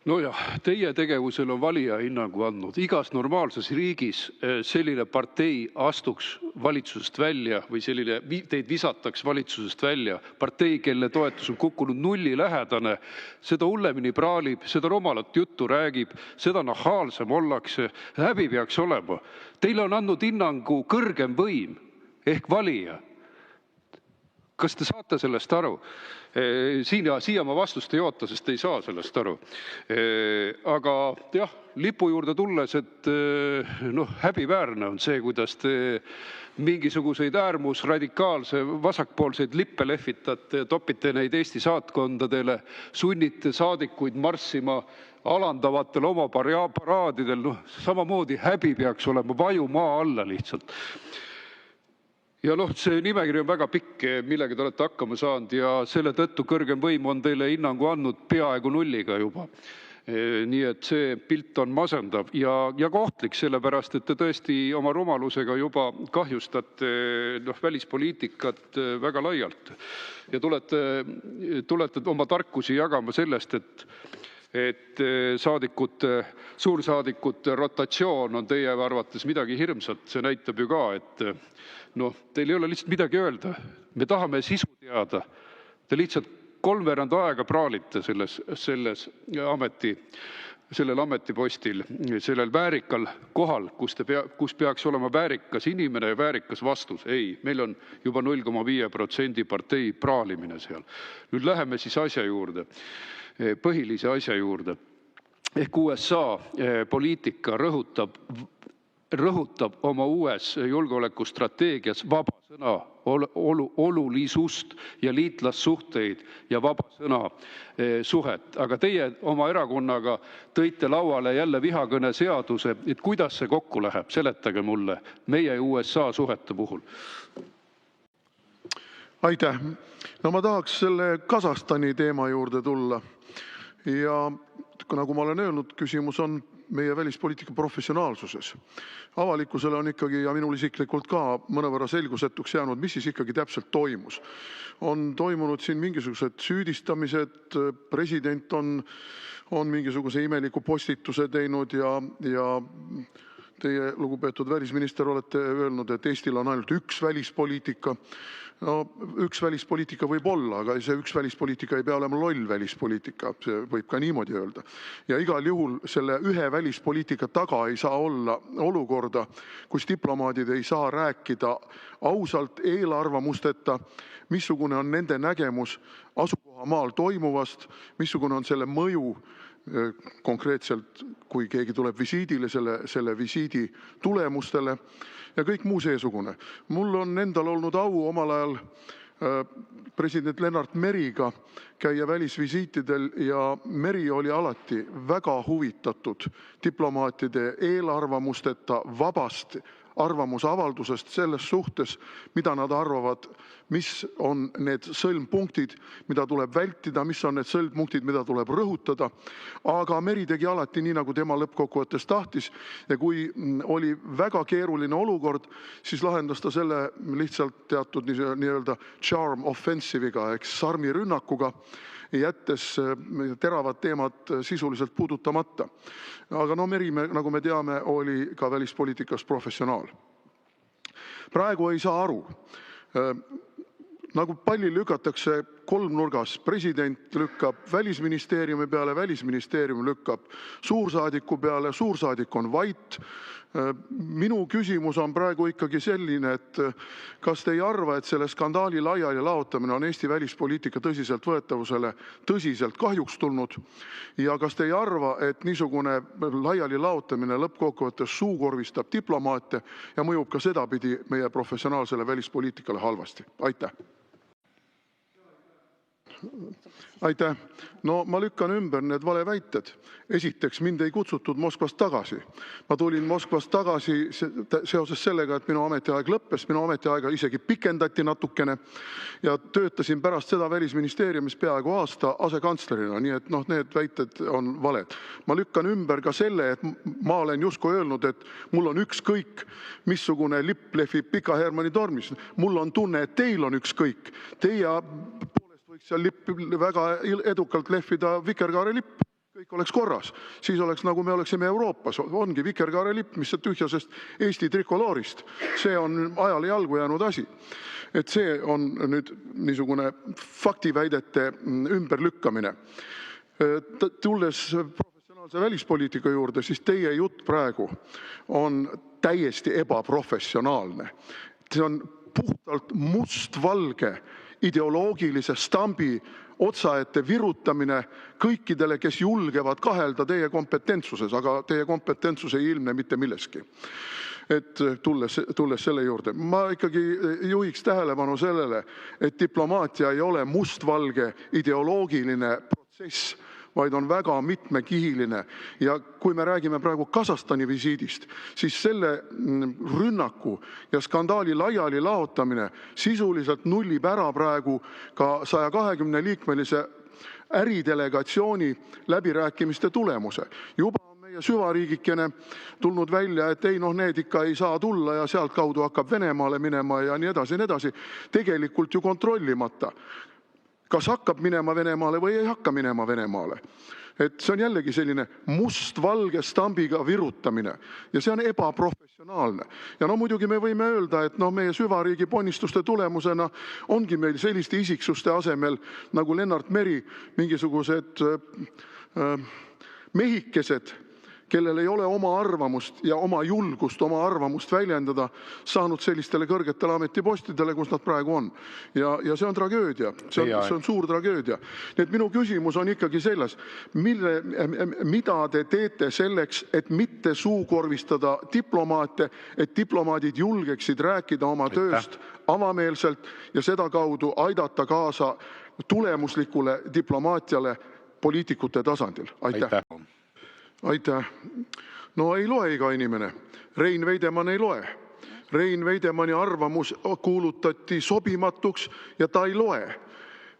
Nojah, teie tegevusele on valija hinnangu andnud. Igas normaalses riigis selline partei astuks valitsusest välja või teid visataks valitsusest välja. Partei, kelle toetus on kukkunud nullilähedane, seda hullemini praalib, seda rumalat juttu räägib, seda nahaalsem ollakse. Häbi peaks olema. Teile on andnud hinnangu kõrgem võim ehk valija. Kas te saate sellest aru? Siia ma vastust ei oota, sest ei saa sellest aru. Aga jah, lipu juurde tulles, et häbiväärne on see, kuidas te mingisuguseid äärmusradikaalse vasakpoolseid lippe lehvitate, topite neid Eesti saatkondadele, sunnite saadikuid marssima alandavatele oma paraadidel. Samamoodi häbi peaks olema vaju maa alla lihtsalt. Ja see nimekiri on väga pikk, millega te olete hakkama saanud ja selle tõttu kõrgem võim on teile hinnangu andnud peaaegu nulliga juba. Nii et see pilt on masendav ja kohtlik, sellepärast, et te tõesti oma rumalusega juba kahjustate välispoliitikat väga laialt. Ja tulete oma tarkusi jagama sellest, et suursaadikute rotatsioon on teie arvates midagi hirmsat. See näitab ju ka, et teil ei ole lihtsalt midagi öelda. Me tahame sisu teada. Te lihtsalt kolmveerand aega praalite sellel ametipostil, sellel väärikal kohal, kus peaks olema väärikas inimene ja väärikas vastus. Ei, meil on juba 0,5% partei praalimine seal. Nüüd läheme siis asja juurde, põhilise asja juurde. Ehk USA poliitika rõhutab oma uues julgeolekustrateegias vaba sõna olulisust ja liitlassuhteid ja vaba sõna suhet. Aga teie oma erakonnaga tõite lauale jälle vihakõne seaduse, et kuidas see kokku läheb? Seletage mulle meie USA suhete puhul. Aitäh! Ma tahaks selle Kasahstani teema juurde tulla. Ja nagu ma olen öelnud, küsimus on meie välispoliitika professionaalsuses. Avalikkusele on ikkagi ja minul isiklikult ka mõnevõrra selgusetuks jäänud, mis siis ikkagi täpselt toimus. On toimunud siin mingisugused süüdistamised, president on mingisuguse imeliku postituse teinud ja teie, lugupeetud välisminister, olete öelnud, et Eestil on ainult üks välispoliitika. Üks välispoliitika võib olla, aga see üks välispoliitika ei pea olema loll välispoliitika, see võib ka niimoodi öelda. Ja igal juhul selle ühe välispoliitika taga ei saa olla olukorda, kus diplomaadid ei saa rääkida ausalt eelarvamusteta, missugune on nende nägemus asukohamaal toimuvast, missugune on selle mõju konkreetselt, kui keegi tuleb visiidile, selle visiidi tulemustele ja kõik muu seesugune. Mul on endal olnud au omal ajal president Lennart Meriga käia välisvisiitidel ja Meri oli alati väga huvitatud diplomaatide eelarvamusteta vabast arvamusavaldusest selles suhtes, mida nad arvavad, mis on need sõlmpunktid, mida tuleb vältida, mis on need sõlmpunktid, mida tuleb rõhutada. Aga Meri tegi alati nii, nagu tema lõppkokkuvõttes tahtis. Ja kui oli väga keeruline olukord, siis lahendas ta selle lihtsalt teatud nii-öelda charm offensive'iga ehk sarmirünnakuga, jättes teravad teemad sisuliselt puudutamata. Aga Meri, nagu me teame, oli ka välispoliitikas professionaal. Praegu ei saa aru. Nagu palli lükatakse kolmnurgas, president lükkab välisministeeriumi peale, välisministeerium lükkab suursaadiku peale, suursaadik on vait. Minu küsimus on praegu ikkagi selline, et kas te ei arva, et selle skandaali laiali laotamine on Eesti välispoliitika tõsiselt võetavusele tõsiselt kahjuks tulnud? Ja kas te ei arva, et niisugune laiali laotamine lõppkokkuvõttes suukorvistab diplomaate ja mõjub ka sedapidi meie professionaalsele välispoliitikale halvasti? Aitäh! Aitäh! Ma lükkan ümber need valeväited. Esiteks, mind ei kutsutud Moskvast tagasi. Ma tulin Moskvast tagasi seoses sellega, et minu ametiaeg lõppes. Minu ametiaega isegi pikendati natukene ja töötasin pärast seda välisministeeriumis peaaegu aasta asekantslerina. Nii et need väited on valed. Ma lükkan ümber ka selle, et ma olen justkui öelnud, et mul on ükskõik, missugune lipp lehvib Pika Hermanni tornis. Mul on tunne, et teil on ükskõik. Teie võiks seal väga edukalt lehvida vikerkaare lipp. kõik oleks korras, siis oleks nagu me oleksime Euroopas, ongi vikerkaarelipp, mis tühjasest Eesti trikoloorist. See on ajale jalgu jäänud asi. Et see on nüüd niisugune faktiväidete ümberlükkamine. Tulles professionaalse välispoliitika juurde, siis teie jutt praegu on täiesti ebaprofessionaalne. See on puhtalt mustvalge ideoloogilise stambi otsaette virutamine kõikidele, kes julgevad kahelda teie kompetentsuses, aga teie kompetentsus ei ilmne mitte milleski. Et tulles selle juurde, ma ikkagi juhiks tähelepanu sellele, et diplomaatia ei ole mustvalge ideoloogiline protsess, vaid on väga mitmekihiline. Ja kui me räägime praegu Kasahstani visiidist, siis selle rünnaku ja skandaali laiali laotamine sisuliselt nullib ära praegu ka 120-liikmelise äridelegatsiooni läbirääkimiste tulemuse. Juba on meie süvariigikene tulnud välja, et ei, need ikka ei saa tulla ja sealt kaudu hakkab Venemaale minema ja nii edasi. Tegelikult ju kontrollimata. Kas hakkab minema Venemaale või ei hakka minema Venemaale. Et see on jällegi selline mustvalge stambiga virutamine ja see on ebaprofessionaalne. Ja muidugi me võime öelda, et meie süvariigi ponnistuste tulemusena ongi meil selliste isiksuste asemel nagu Lennart Meri mingisugused mehikesed, kellel ei ole oma arvamust ja oma julgust oma arvamust väljendada, saanud sellistele kõrgetele ametipostidele, kus nad praegu on. Ja see on tragöödia. See on suur tragöödia. Nii et minu küsimus on ikkagi selles, mida te teete selleks, et mitte suukorvistada diplomaate, et diplomaadid julgeksid rääkida oma tööst avameelselt ja seda kaudu aidata kaasa tulemuslikule diplomaatiale poliitikute tasandil. Aitäh. Aitäh. No ei loe iga inimene. Rein Veidemann ei loe. Rein Veidemanni arvamus kuulutati sobimatuks ja ta ei loe.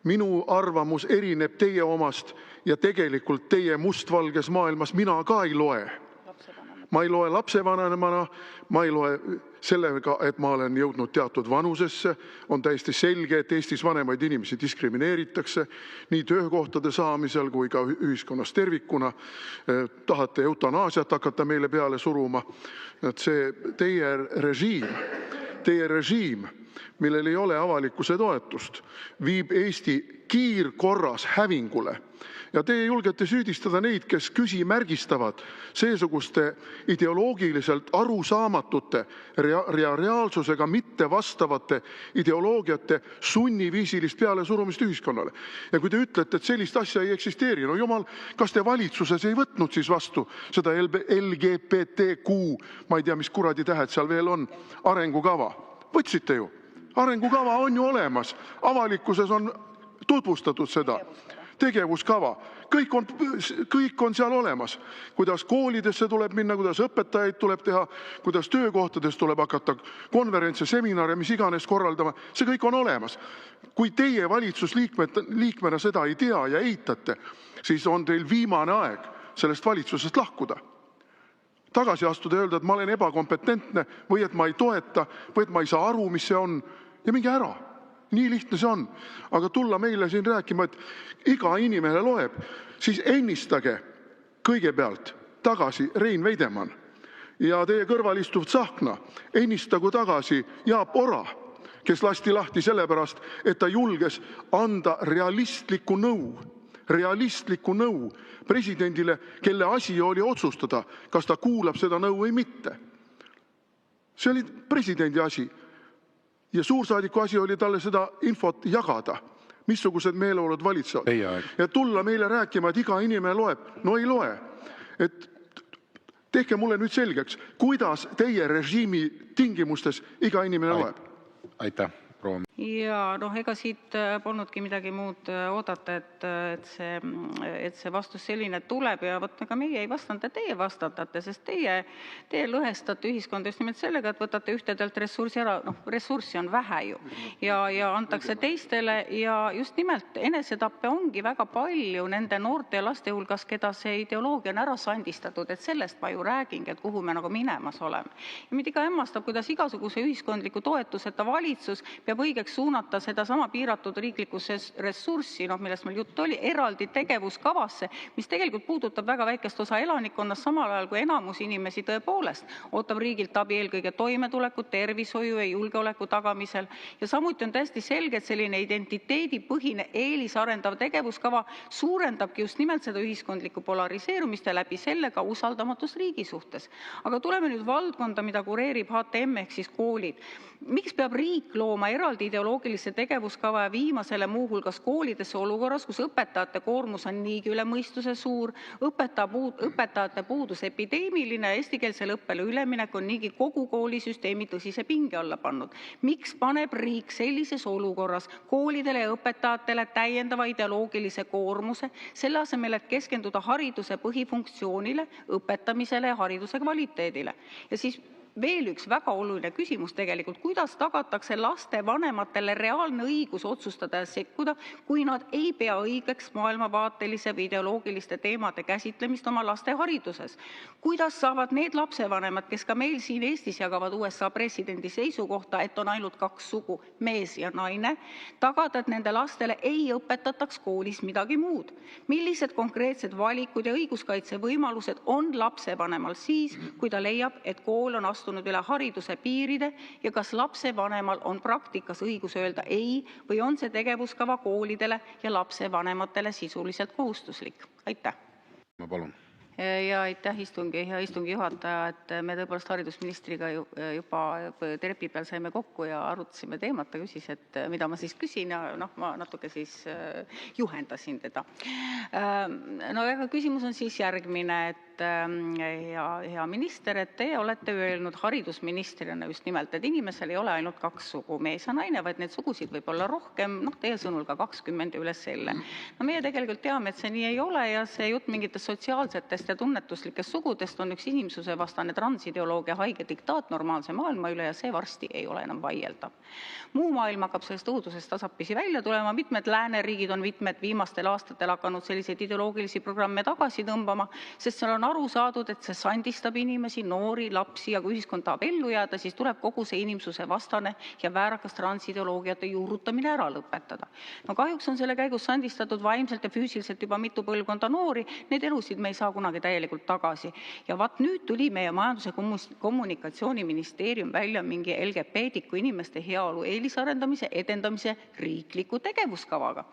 Minu arvamus erineb teie omast ja tegelikult teie mustvalges maailmas mina ka ei loe. Ma ei loe lapsevanemana, ma ei loe sellega, et ma olen jõudnud teatud vanusesse. On täiesti selge, et Eestis vanemaid inimesi diskrimineeritakse nii töökohtade saamisel kui ka ühiskonnas tervikuna. Tahate eutanaasiat hakata meile peale suruma. See teie režiim, millel ei ole avalikkuse toetust, viib Eesti kiirkorras hävingule. Ja teie julgete süüdistada neid, kes küsimärgistavad seesuguste ideoloogiliselt arusaamatute reaalsusega mitte vastavate ideoloogiate sunniviisilist pealesurumist ühiskonnale. Ja kui te ütlete, et sellist asja ei eksisteeri, no jumal, kas te valitsuses ei võtnud siis vastu seda LGBTQ, ma ei tea, mis kuradi tähed seal veel on, arengukava? Võtsite ju. Arengukava on ju olemas. Avalikkuses on tutvustatud seda. Tegevuskava. Kõik on seal olemas. Kuidas koolidesse tuleb minna, kuidas õpetajaid tuleb teha, kuidas töökohtades tuleb hakata konverentse, seminare, mis iganes korraldama. See kõik on olemas. Kui teie valitsusliikmena seda ei tea ja eitate, siis on teil viimane aeg sellest valitsusest lahkuda. Tagasi astuda ja öelda, et ma olen ebakompetentne või et ma ei toeta või et ma ei saa aru, mis see on. Ja minge ära. Nii lihtne see on. Aga tulla meile siin rääkima, et iga inimene loeb, siis ennistage kõigepealt tagasi Rein Veidemann ja teie kõrval istuv Tsahkna, ennistagu tagasi Jaap Ora, kes lasti lahti sellepärast, et ta julges anda realistlikku nõu presidendile, kelle asi oli otsustada, kas ta kuulab seda nõu või mitte. See oli presidendi asi. Ja suursaadiku asi oli talle seda infot jagada, missugused meeleolud valitsevad. Ja tulla meile rääkima, et iga inimene loeb. No ei loe. Et tehke mulle nüüd selgeks, kuidas teie režiimi tingimustes iga inimene loeb. Aitäh, proua. Ja ega siit polnudki midagi muud oodata, et see vastus selline tuleb ja ega meie ei vastanud, teie vastatate, sest teie lõhestate ühiskonda just nimelt sellega, et võtate ühtedelt ressurssi ära, ressurssi on vähe ju ja antakse teistele ja just nimelt enesetappe ongi väga palju nende noorte ja laste hulgas, keda see ideoloogia on ära sandistatud, et sellest ma ju räägingi, et kuhu me nagu minemas oleme. Ja mind ikka hämmastab, kuidas igasuguse ühiskondliku toetuseta valitsus peab õigeks võiks suunata sedasama piiratud riiklikku ressurssi, millest meil jutt oli, eraldi tegevuskavasse, mis tegelikult puudutab väga väikest osa elanikkonnast, samal ajal kui enamus inimesi tõepoolest ootab riigilt abi eelkõige toimetuleku, tervishoiu ja julgeoleku tagamisel. Ja samuti on täiesti selge, et selline identiteedipõhine eelisarendav tegevuskava suurendabki just nimelt seda ühiskondlikku polariseerumist ja läbi selle ka usaldamatust riigi suhtes. Aga tuleme nüüd valdkonda, mida kureerib HTM ehk siis koolid. Miks peab riik looma eraldi ideoloogilise tegevuskava ja viima selle muuhulgas koolidesse olukorras, kus õpetajate koormus on niigi üle mõistuse suur, õpetajate puudus epideemiline ja eestikeelsele õppele üleminek on niigi kogu koolisüsteemi tõsise pinge alla pannud? Miks paneb riik sellises olukorras koolidele ja õpetajatele täiendava ideoloogilise koormuse, selle asemel, et keskenduda hariduse põhifunktsioonile, õpetamisele ja hariduse kvaliteedile? Ja siis veel üks väga oluline küsimus tegelikult, kuidas tagatakse laste vanematele reaalne õigus otsustada ja sekkuda, kui nad ei pea õigeks maailmavaatelise või ideoloogiliste teemade käsitlemist oma laste hariduses? Kuidas saavad need lapsevanemad, kes ka meil siin Eestis jagavad USA presidendi seisukohta, et on ainult kaks sugu, mees ja naine, tagada, et nende lastele ei õpetataks koolis midagi muud? Millised konkreetsed valikud ja õiguskaitsevõimalused on lapsevanemal siis, kui ta leiab, et kool on astunud üle hariduse piiride ja kas lapsevanemal on praktikas õigus öelda ei või on see tegevuskava koolidele ja lapsevanematele sisuliselt kohustuslik? Aitäh! Ma palun. Ja aitäh hea istungi juhataja, et me tõepoolest haridusministriga juba trepi peal saime kokku ja arutasime teemat, ta küsis, et mida ma siis küsin ja ma natuke siis juhendasin teda. No aga küsimus on siis järgmine, et hea minister, et teie olete öelnud haridusministrina just nimelt, et inimesel ei ole ainult kaks sugu, mees ja naine, vaid need sugusid võib olla rohkem, teie sõnul ka 20 ja üle selle. No meie tegelikult teame, et see nii ei ole ja see jutt mingitest sotsiaalsetest ja tunnetuslikest sugudest on üks inimsusevastane transideoloogia haige diktaat normaalse maailma üle ja see varsti ei ole enam vaieldav. Muu maailm hakkab sellest õudusest tasapisi välja tulema, mitmed lääneriigid on viimastel aastatel hakanud selliseid ideoloogilisi programme tagasi tõmbama, sest seal on aru saadud, et see sandistab inimesi, noori, lapsi ja kui ühiskond tahab ellu jääda, siis tuleb kogu see inimsuse vastane ja väärakas transideoloogiate juurutamine ära lõpetada. No kahjuks on selle käigus sandistatud vaimselt ja füüsiliselt juba mitu põlvkonda noori, need elusid me ei saa kunagi täielikult tagasi. Ja vaat nüüd tuli meie Majandus- ja Kommunikatsiooniministeerium välja mingi LGBT-tiku inimeste heaolu eelisarendamise edendamise riikliku tegevuskavaga.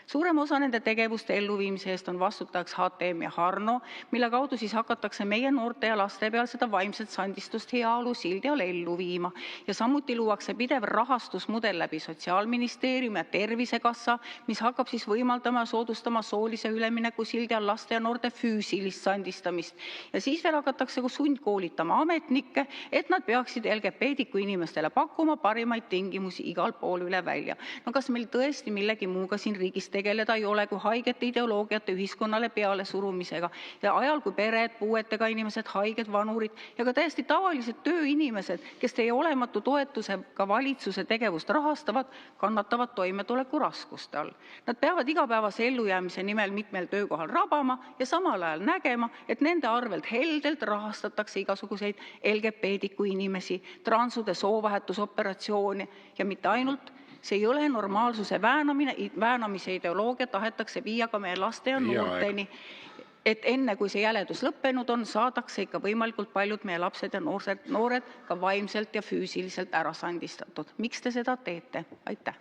Suurem osa nende tegevuste elluviimise eest on vastutajaks HTM ja Harno, mille kaudu siis hakatakse meie noorte ja laste peal seda vaimset sandistust heaolu sildi all ellu viima. Ja samuti luuakse pidev rahastusmudel läbi Sotsiaalministeeriumi ja Tervisekassa, mis hakkab siis võimaldama ja soodustama soolise ülemineku sildi all laste ja noorte füüsilist sandistamist. Ja siis veel hakatakse sundkoolitama ametnikke, et nad peaksid LGBT-tiku inimestele pakkuma parimaid tingimusi igal pool üle välja. No kas meil tõesti millegi muuga siin riigis tegeleda ei ole kui haigete ideoloogiate ühiskonnale peale surumisega ja ajal kui pered, puuetega inimesed, haiged, vanurid ja ka täiesti tavalised tööinimesed, kes teie olematu toetusega valitsuse tegevust rahastavad, kannatavad toimetuleku raskuste all. Nad peavad igapäevase ellujäämise nimel mitmel töökohal rabama ja samal ajal nägema, et nende arvelt heldelt rahastatakse igasuguseid LGBT-tiku inimesi, transude soovahetusoperatsioone ja mitte ainult. See ei ole normaalsuse väänamise ideoloogia tahetakse viia ka meie laste ja noorteni, et enne kui see jäledus lõppenud on, saadakse ikka võimalikult paljud meie lapsed ja noored ka vaimselt ja füüsiliselt ära sandistatud. Miks te seda teete? Aitäh!